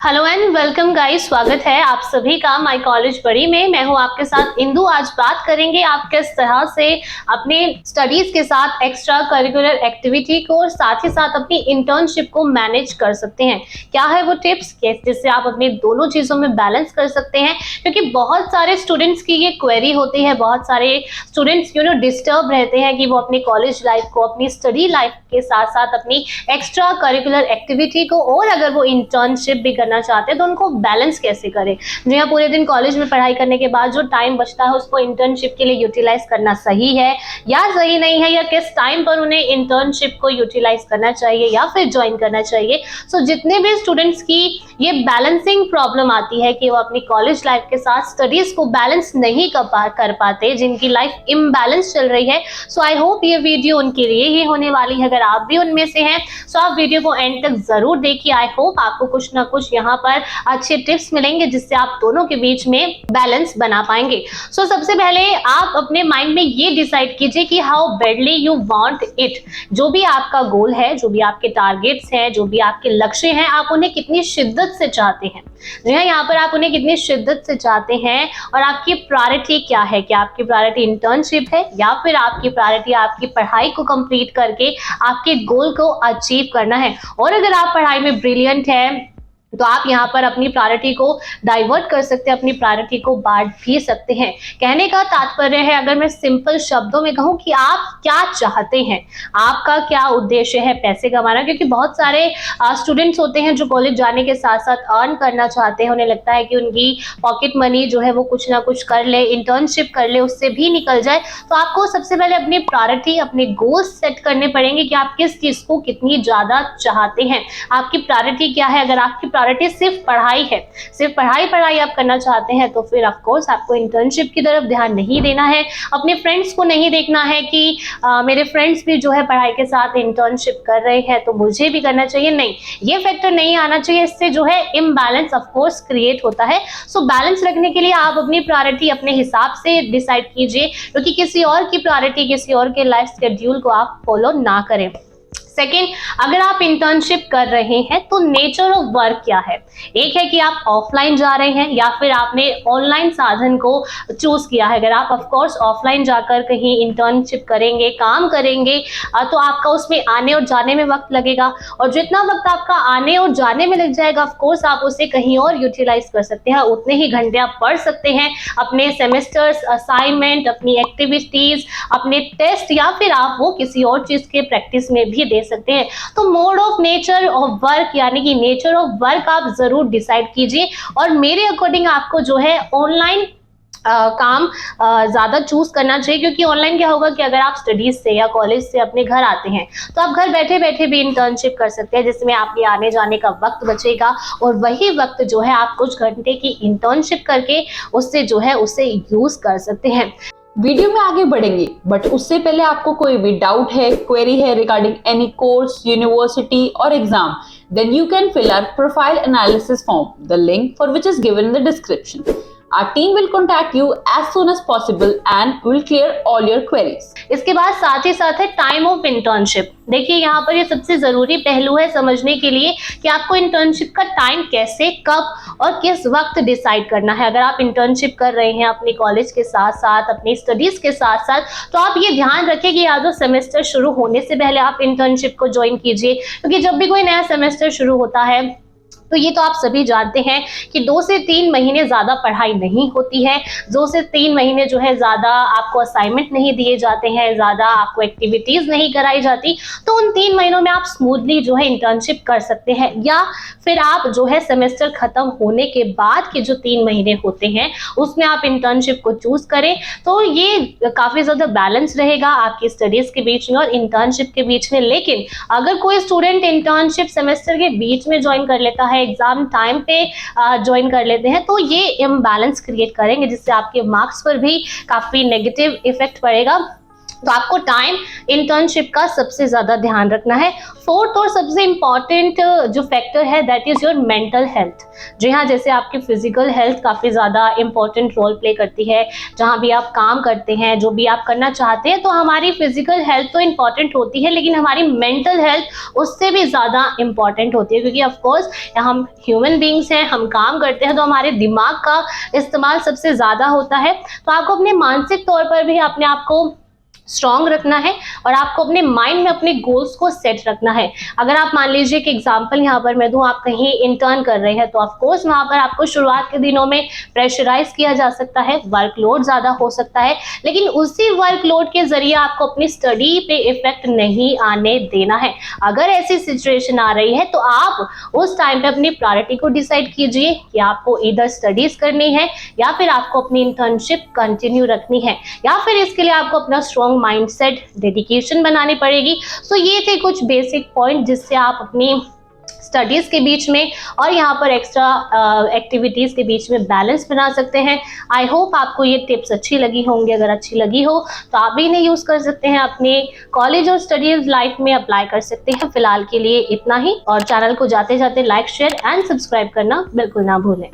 Hello and welcome guys, स्वागत है आप सभी का माय कॉलेज बड़ी में। मैं हूं आपके साथ इंदु। आज बात करेंगे आप किस तरह से अपने स्टडीज के साथ एक्स्ट्रा करिकुलर एक्टिविटी को और साथ ही साथ अपनी इंटर्नशिप को मैनेज कर सकते हैं। क्या है वो टिप्स जिससे आप अपने दोनों चीजों में बैलेंस कर सकते हैं, क्योंकि बहुत सारे स्टूडेंट्स की ये क्वेरी होती है। बहुत सारे स्टूडेंट्स डिस्टर्ब रहते हैं कि वो अपनी कॉलेज लाइफ को अपनी स्टडी लाइफ के साथ साथ अपनी एक्स्ट्रा करिकुलर एक्टिविटी को और अगर वो इंटर्नशिप भी करना चाहते हैं तो उनको बैलेंस कैसे करें। जी हाँ, पूरे दिन कॉलेज में पढ़ाई करने के बाद जो टाइम बचता है उसको इंटर्नशिप के लिए यूटिलाइज करना सही है या सही नहीं है, या किस टाइम पर उन्हें इंटर्नशिप को यूटिलाइज करना चाहिए या फिर ज्वाइन करना चाहिए। सो जितने भी स्टूडेंट्स की ये बैलेंसिंग प्रॉब्लम आती है कि वो अपनी कॉलेज लाइफ के साथ स्टडीज को बैलेंस नहीं कर पाते, जिनकी लाइफ इम्बैलेंस चल रही है, सो आई होप ये वीडियो उनके लिए ही होने वाली है। अगर आप भी उनमें से हैं तो आप वीडियो को एंड तक जरूर देखिए। आई होप आपको कुछ ना कुछ यहाँ पर अच्छे टिप्स मिलेंगे जिससे आप दोनों के बीच में बैलेंस बना पाएंगे। सो सबसे पहले आप अपने माइंड में ये डिसाइड कीजिए कि how badly you want it. जो भी आपका गोल है, जो भी आपके टारगेट्स हैं, जो भी आपके लक्ष्य हैं, आप उन्हें कितनी शिद्दत से चाहते हैं। जी हाँ, यहाँ पर आप उन्हें कितनी शिद्दत से चाहते हैं और आपकी प्रायोरिटी क्या है। क्या आपकी प्रायोरिटी इंटर्नशिप है या फिर आपकी प्रायोरिटी आपकी पढ़ाई को कंप्लीट करके आपके गोल को अचीव करना है। और अगर आप पढ़ाई में ब्रिलियंट है तो आप यहाँ पर अपनी प्रायोरिटी को डाइवर्ट कर सकते हैं, अपनी प्रायोरिटी को बांट भी सकते हैं। कहने का तात्पर्य है, अगर मैं सिंपल शब्दों में कहूँ कि आप क्या चाहते हैं, आपका क्या उद्देश्य है पैसे कमाना। क्योंकि बहुत सारे स्टूडेंट्स होते हैं जो कॉलेज जाने के साथ साथ अर्न करना चाहते हैं। उन्हें लगता है कि उनकी पॉकेट मनी जो है वो कुछ ना कुछ कर ले, इंटर्नशिप कर ले, उससे भी निकल जाए। तो आपको सबसे पहले अपनी प्रायोरिटी, अपने गोल्स सेट करने पड़ेंगे कि आप किस चीज को कितनी ज्यादा चाहते हैं। आपकी प्रायोरिटी क्या है। अगर आपकी प्रायोरिटी सिर्फ पढ़ाई है, सिर्फ पढ़ाई आप करना चाहते हैं, तो फिर ऑफ कोर्स आपको इंटर्नशिप की तरफ ध्यान नहीं देना है। अपने फ्रेंड्स को नहीं देखना है कि मेरे फ्रेंड्स भी जो है पढ़ाई के साथ इंटर्नशिप कर रहे हैं तो मुझे भी करना चाहिए। नहीं, ये फैक्टर नहीं आना चाहिए। इससे जो है इम्बैलेंस ऑफ कोर्स क्रिएट होता है। सो बैलेंस रखने के लिए आप अपनी प्रायोरिटी अपने हिसाब से डिसाइड कीजिए, क्योंकि किसी और की प्रायोरिटी, किसी और के लाइफ शेड्यूल को आप फॉलो ना करें। सेकेंड, अगर आप इंटर्नशिप कर रहे हैं तो नेचर ऑफ वर्क क्या है। एक है कि आप ऑफलाइन जा रहे हैं या फिर आपने ऑनलाइन साधन को चूज किया है। अगर आप ऑफ कोर्स ऑफलाइन जाकर कहीं इंटर्नशिप करेंगे, काम करेंगे, तो आपका उसमें आने और जाने में वक्त लगेगा, और जितना वक्त आपका आने और जाने में लग जाएगा ऑफ कोर्स आप उसे कहीं और यूटिलाइज कर सकते हैं। उतने ही घंटे आप पढ़ सकते हैं, अपने सेमेस्टर्स, असाइनमेंट, अपनी एक्टिविटीज, अपने टेस्ट, या फिर आप वो किसी और चीज के प्रैक्टिस में भी दे सकते हैं। तो mode of nature of work यानी कि नेचर ऑफ वर्क आप जरूर डिसाइड कीजिए। और मेरे अकॉर्डिंग आपको जो है ऑनलाइन काम ज्यादा चूज करना चाहिए, क्योंकि ऑनलाइन क्या होगा कि अगर आप स्टडीज से या कॉलेज से अपने घर आते हैं तो आप घर बैठे बैठे भी इंटर्नशिप कर सकते हैं, जिसमें आपके आने जाने का वक्त बचेगा। और वही वक्त जो है आप कुछ घंटे की इंटर्नशिप करके उससे जो है उसे यूज कर सकते हैं। वीडियो में आगे बढ़ेंगे, बट उससे पहले आपको कोई भी डाउट है, क्वेरी है रिगार्डिंग एनी कोर्स, यूनिवर्सिटी और exam, then you can fill our profile analysis form, the link for which is given in the description. Our team will contact you as soon as possible and will clear all your queries. इसके बाद साथ ही साथ है time of internship. देखिए यहाँ पर ये सबसे जरूरी पहलू है समझने के लिए कि आपको इंटर्नशिप का टाइम कैसे, कब और किस वक्त डिसाइड करना है। अगर आप इंटर्नशिप कर रहे हैं अपनी कॉलेज के साथ साथ, अपनी स्टडीज के साथ साथ, तो आप ये ध्यान रखें कि या तो सेमेस्टर शुरू होने से पहले आप इंटर्नशिप को ज्वाइन कीजिए, क्योंकि जब भी कोई नया सेमेस्टर शुरू होता है तो ये तो आप सभी जानते हैं कि 2 से 3 महीने ज्यादा पढ़ाई नहीं होती है। 2 से 3 महीने जो है ज्यादा आपको असाइनमेंट नहीं दिए जाते हैं, ज्यादा आपको एक्टिविटीज नहीं कराई जाती। तो उन 3 महीनों में आप स्मूथली जो है इंटर्नशिप कर सकते हैं, या फिर आप जो है सेमेस्टर खत्म होने के बाद के जो 3 महीने होते हैं उसमें आप इंटर्नशिप को चूज करें। तो ये काफी ज्यादा बैलेंस रहेगा आपकी स्टडीज के बीच में और इंटर्नशिप के बीच में। लेकिन अगर कोई स्टूडेंट इंटर्नशिप सेमेस्टर के बीच में ज्वाइन कर लेता है, एग्जाम टाइम पे ज्वाइन कर लेते हैं, तो ये इम्बैलेंस क्रिएट करेंगे, जिससे आपके मार्क्स पर भी काफी नेगेटिव इफेक्ट पड़ेगा। तो आपको टाइम इंटर्नशिप का सबसे ज्यादा ध्यान रखना है। फोर्थ और सबसे इंपॉर्टेंट जो फैक्टर है that is your mental health. जी हाँ, जैसे आपकी फिजिकल हेल्थ काफी ज्यादा इंपॉर्टेंट रोल प्ले करती है, जहाँ भी आप काम करते हैं, जो भी आप करना चाहते हैं, तो हमारी फिजिकल हेल्थ तो इंपॉर्टेंट होती है, लेकिन हमारी मेंटल हेल्थ उससे भी ज्यादा इंपॉर्टेंट होती है, क्योंकि ऑफकोर्स हम ह्यूमन बींग्स हैं, हम काम करते हैं, तो हमारे दिमाग का इस्तेमाल सबसे ज्यादा होता है। तो आपको अपने मानसिक तौर पर भी अपने आप को स्ट्रॉन्ग रखना है और आपको अपने माइंड में अपने गोल्स को सेट रखना है। अगर आप मान लीजिए कि एग्जांपल यहाँ पर मैं दूं, आप कहीं इंटर्न कर रहे हैं, तो ऑफ कोर्स वहां पर आपको शुरुआत के दिनों में प्रेशराइज किया जा सकता है, वर्कलोड ज्यादा हो सकता है, लेकिन उसी वर्कलोड के जरिए आपको अपनी स्टडी पे इफेक्ट नहीं आने देना है। अगर ऐसी सिचुएशन आ रही है तो आप उस टाइम पे अपनी प्रायोरिटी को डिसाइड कीजिए कि आपको इधर स्टडीज करनी है या फिर आपको अपनी इंटर्नशिप कंटिन्यू रखनी है, या फिर इसके लिए आपको अपना स्ट्रॉन्ग माइंडसेट, डेडिकेशन बनानी पड़ेगी। सो ये थे कुछ बेसिक पॉइंट जिससे आप अपनी स्टडीज के बीच में और यहाँ पर एक्स्ट्रा एक्टिविटीज के बीच में बैलेंस बना सकते हैं। आई होप आपको ये टिप्स अच्छी लगी होंगी। अगर अच्छी लगी हो तो आप भी इन्हें यूज कर सकते हैं, अपने कॉलेज और स्टडीज लाइफ में अप्लाई कर सकते हैं। फिलहाल के लिए इतना ही, और चैनल को जाते जाते लाइक, शेयर एंड सब्सक्राइब करना बिल्कुल ना भूलें।